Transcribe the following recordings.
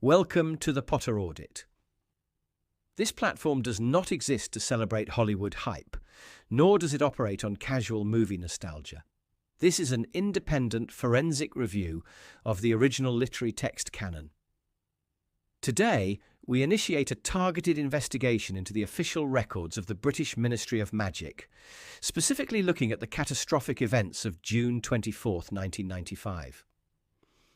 Welcome to the Potter Audit. This platform does not exist to celebrate Hollywood hype, nor does it operate on casual movie nostalgia. This is an independent forensic review of the original literary text canon. Today, we initiate a targeted investigation into the official records of the British Ministry of Magic, specifically looking at the catastrophic events of June 24, 1995.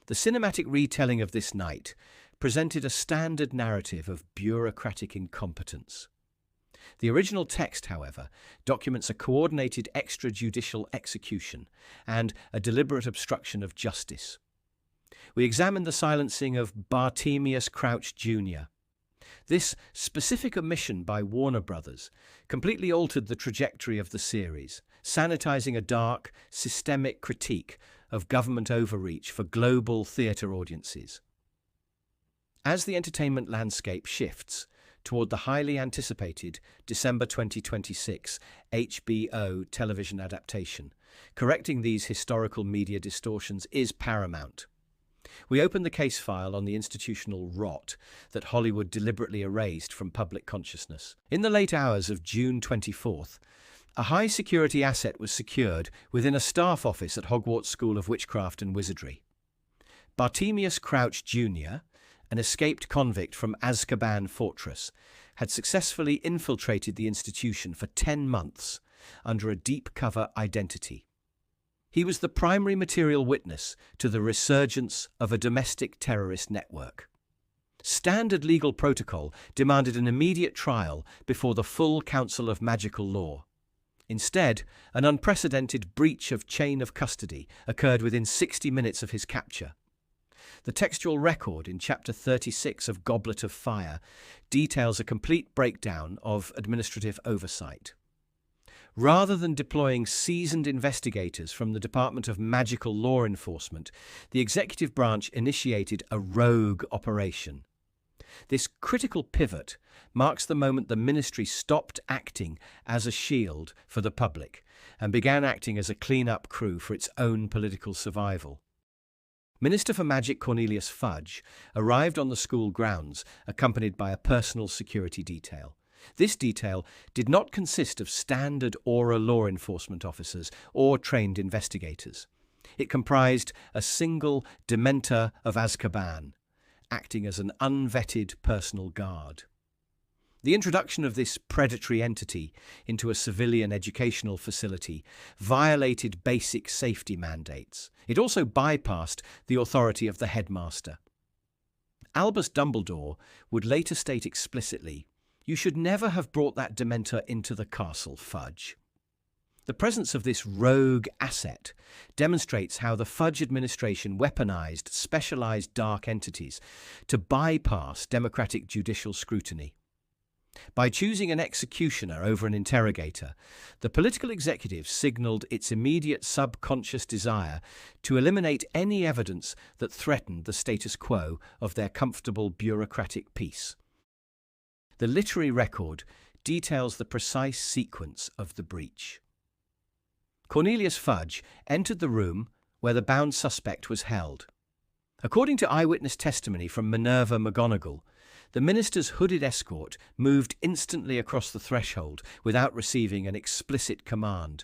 The cinematic retelling of this night presented a standard narrative of bureaucratic incompetence. The original text, however, documents a coordinated extrajudicial execution and a deliberate obstruction of justice. We examine the silencing of Bartemius Crouch Junior. This specific omission by Warner Brothers completely altered the trajectory of the series, sanitizing a dark, systemic critique of government overreach for global theatre audiences. As the entertainment landscape shifts toward the highly anticipated December 2026 HBO television adaptation, correcting these historical media distortions is paramount. We open the case file on the institutional rot that Hollywood deliberately erased from public consciousness. In the late hours of June 24th, a high-security asset was secured within a staff office at Hogwarts School of Witchcraft and Wizardry. Bartemius Crouch Junior, an escaped convict from Azkaban Fortress, had successfully infiltrated the institution for 10 months under a deep-cover identity. He was the primary material witness to the resurgence of a domestic terrorist network. Standard legal protocol demanded an immediate trial before the full Council of Magical Law. Instead, an unprecedented breach of chain of custody occurred within 60 minutes of his capture. The textual record in Chapter 36 of Goblet of Fire details a complete breakdown of administrative oversight. Rather than deploying seasoned investigators from the Department of Magical Law Enforcement, the executive branch initiated a rogue operation. This critical pivot marks the moment the ministry stopped acting as a shield for the public and began acting as a clean-up crew for its own political survival. Minister for Magic Cornelius Fudge arrived on the school grounds accompanied by a personal security detail. This detail did not consist of standard Auror law enforcement officers or trained investigators. It comprised a single Dementor of Azkaban, acting as an unvetted personal guard. The introduction of this predatory entity into a civilian educational facility violated basic safety mandates. It also bypassed the authority of the headmaster. Albus Dumbledore would later state explicitly, "You should never have brought that Dementor into the castle, Fudge." The presence of this rogue asset demonstrates how the Fudge administration weaponized specialized dark entities to bypass democratic judicial scrutiny. By choosing an executioner over an interrogator, the political executive signaled its immediate subconscious desire to eliminate any evidence that threatened the status quo of their comfortable bureaucratic peace. The literary record details the precise sequence of the breach. Cornelius Fudge entered the room where the bound suspect was held. According to eyewitness testimony from Minerva McGonagall, the minister's hooded escort moved instantly across the threshold without receiving an explicit command.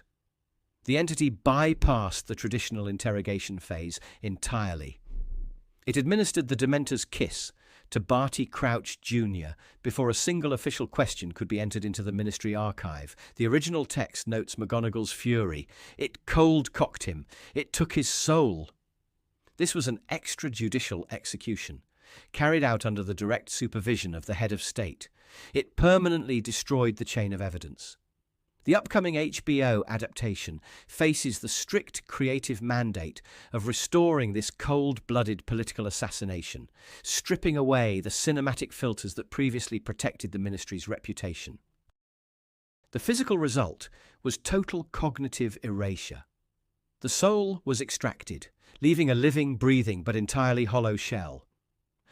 The entity bypassed the traditional interrogation phase entirely. It administered the Dementor's kiss to Barty Crouch Junior before a single official question could be entered into the ministry archive. The original text notes McGonagall's fury. "It cold-cocked him. It took his soul." This was an extrajudicial execution, carried out under the direct supervision of the head of state. It permanently destroyed the chain of evidence. The upcoming HBO adaptation faces the strict creative mandate of restoring this cold-blooded political assassination, stripping away the cinematic filters that previously protected the ministry's reputation. The physical result was total cognitive erasure. The soul was extracted, leaving a living, breathing, but entirely hollow shell.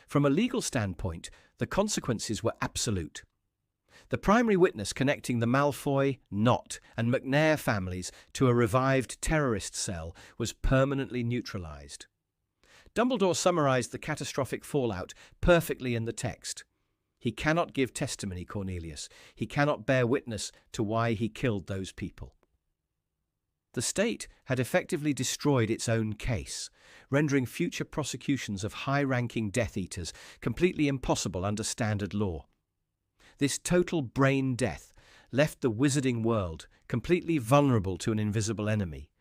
From a legal standpoint, the consequences were absolute. The primary witness connecting the Malfoy, Nott, and Macnair families to a revived terrorist cell was permanently neutralized. Dumbledore summarized the catastrophic fallout perfectly in the text. He cannot give testimony, Cornelius. He cannot bear witness to why he killed those people. The state had effectively destroyed its own case, rendering future prosecutions of high-ranking Death Eaters completely impossible under standard law. This total brain death left the wizarding world completely vulnerable to an invisible enemy,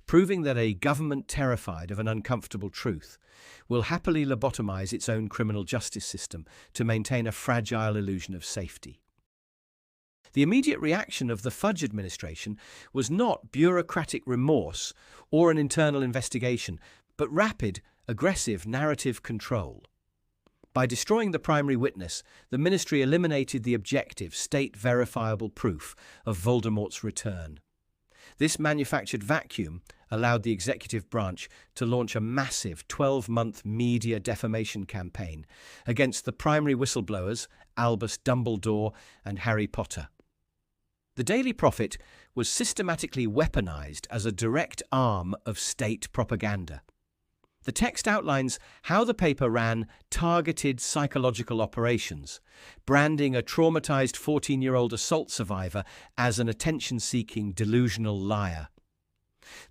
proving that a government terrified of an uncomfortable truth will happily lobotomize its own criminal justice system to maintain a fragile illusion of safety. The immediate reaction of the Fudge administration was not bureaucratic remorse or an internal investigation, but rapid, aggressive narrative control. By destroying the primary witness, the ministry eliminated the objective, state-verifiable proof of Voldemort's return. This manufactured vacuum allowed the executive branch to launch a massive 12-month media defamation campaign against the primary whistleblowers, Albus Dumbledore and Harry Potter. The Daily Prophet was systematically weaponized as a direct arm of state propaganda. The text outlines how the paper ran targeted psychological operations, branding a traumatized 14-year-old assault survivor as an attention-seeking, delusional liar.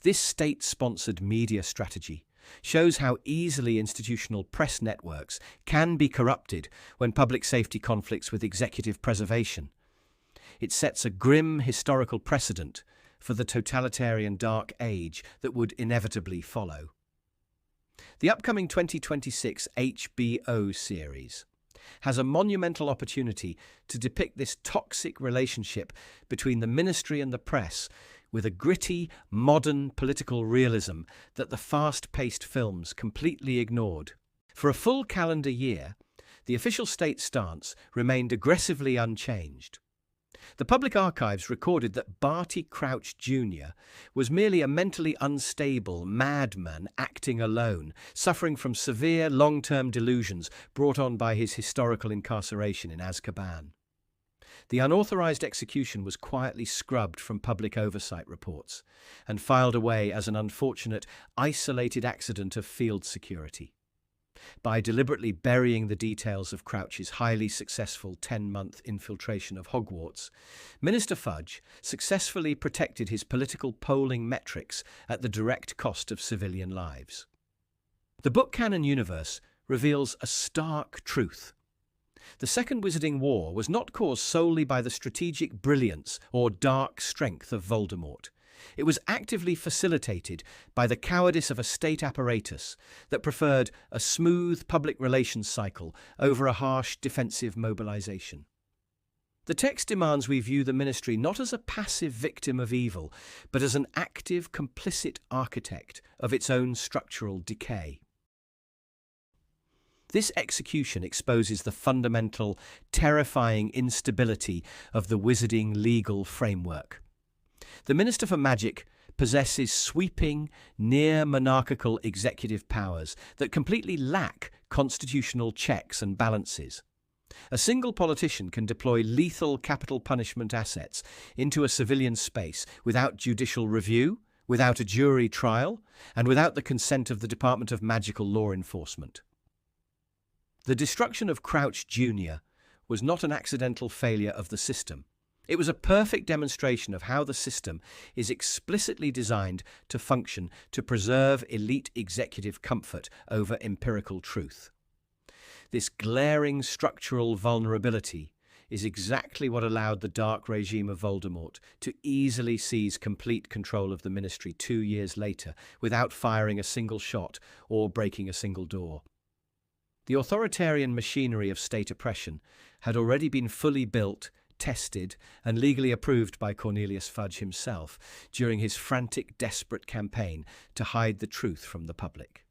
This state-sponsored media strategy shows how easily institutional press networks can be corrupted when public safety conflicts with executive preservation. It sets a grim historical precedent for the totalitarian dark age that would inevitably follow. The upcoming 2026 HBO series has a monumental opportunity to depict this toxic relationship between the ministry and the press with a gritty, modern political realism that the fast-paced films completely ignored. For a full calendar year, the official state stance remained aggressively unchanged. The public archives recorded that Barty Crouch Junior was merely a mentally unstable madman acting alone, suffering from severe long-term delusions brought on by his historical incarceration in Azkaban. The unauthorized execution was quietly scrubbed from public oversight reports and filed away as an unfortunate, isolated accident of field security. By deliberately burying the details of Crouch's highly successful 10-month infiltration of Hogwarts, Minister Fudge successfully protected his political polling metrics at the direct cost of civilian lives. The book canon universe reveals a stark truth. The Second Wizarding War was not caused solely by the strategic brilliance or dark strength of Voldemort. It was actively facilitated by the cowardice of a state apparatus that preferred a smooth public relations cycle over a harsh defensive mobilization. The text demands we view the ministry not as a passive victim of evil, but as an active, complicit architect of its own structural decay. This execution exposes the fundamental, terrifying instability of the wizarding legal framework. The Minister for Magic possesses sweeping, near-monarchical executive powers that completely lack constitutional checks and balances. A single politician can deploy lethal capital punishment assets into a civilian space without judicial review, without a jury trial, and without the consent of the Department of Magical Law Enforcement. The destruction of Crouch Junior was not an accidental failure of the system. It was a perfect demonstration of how the system is explicitly designed to function to preserve elite executive comfort over empirical truth. This glaring structural vulnerability is exactly what allowed the dark regime of Voldemort to easily seize complete control of the ministry 2 years later without firing a single shot or breaking a single door. The authoritarian machinery of state oppression had already been fully built, tested, and legally approved by Cornelius Fudge himself during his frantic, desperate campaign to hide the truth from the public.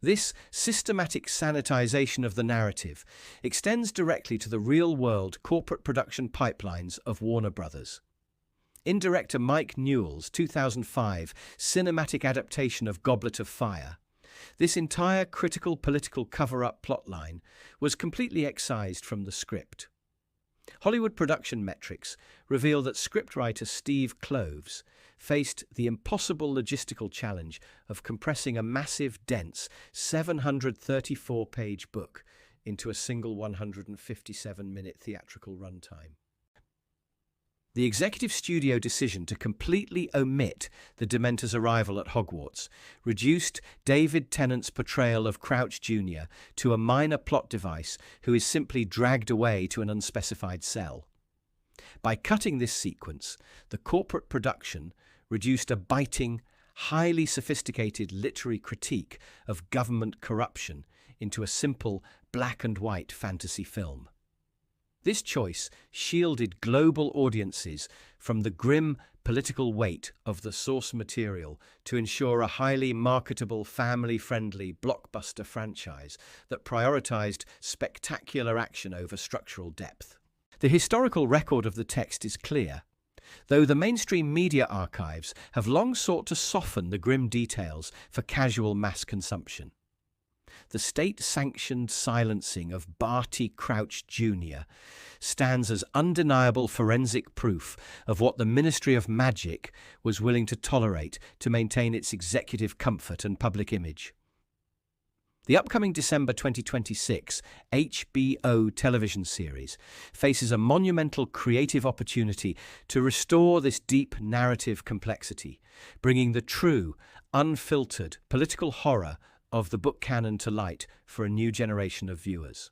This systematic sanitization of the narrative extends directly to the real-world corporate production pipelines of Warner Brothers. In director Mike Newell's 2005 cinematic adaptation of Goblet of Fire, this entire critical political cover-up plotline was completely excised from the script. Hollywood production metrics reveal that scriptwriter Steve Kloves faced the impossible logistical challenge of compressing a massive, dense 734-page book into a single 157-minute theatrical runtime. The executive studio decision to completely omit the Dementor's arrival at Hogwarts reduced David Tennant's portrayal of Crouch Junior to a minor plot device who is simply dragged away to an unspecified cell. By cutting this sequence, the corporate production reduced a biting, highly sophisticated literary critique of government corruption into a simple black-and-white fantasy film. This choice shielded global audiences from the grim political weight of the source material to ensure a highly marketable, family-friendly blockbuster franchise that prioritized spectacular action over structural depth. The historical record of the text is clear, though the mainstream media archives have long sought to soften the grim details for casual mass consumption. The state-sanctioned silencing of Barty Crouch Junior stands as undeniable forensic proof of what the Ministry of Magic was willing to tolerate to maintain its executive comfort and public image. The upcoming December 2026 HBO television series faces a monumental creative opportunity to restore this deep narrative complexity, bringing the true, unfiltered political horror of the book canon to light for a new generation of viewers.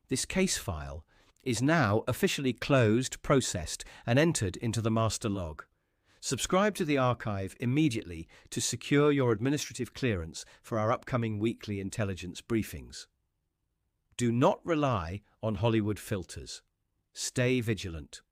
This case file is now officially closed, processed, and entered into the master log. Subscribe to the archive immediately to secure your administrative clearance for our upcoming weekly intelligence briefings. Do not rely on Hollywood filters. Stay vigilant.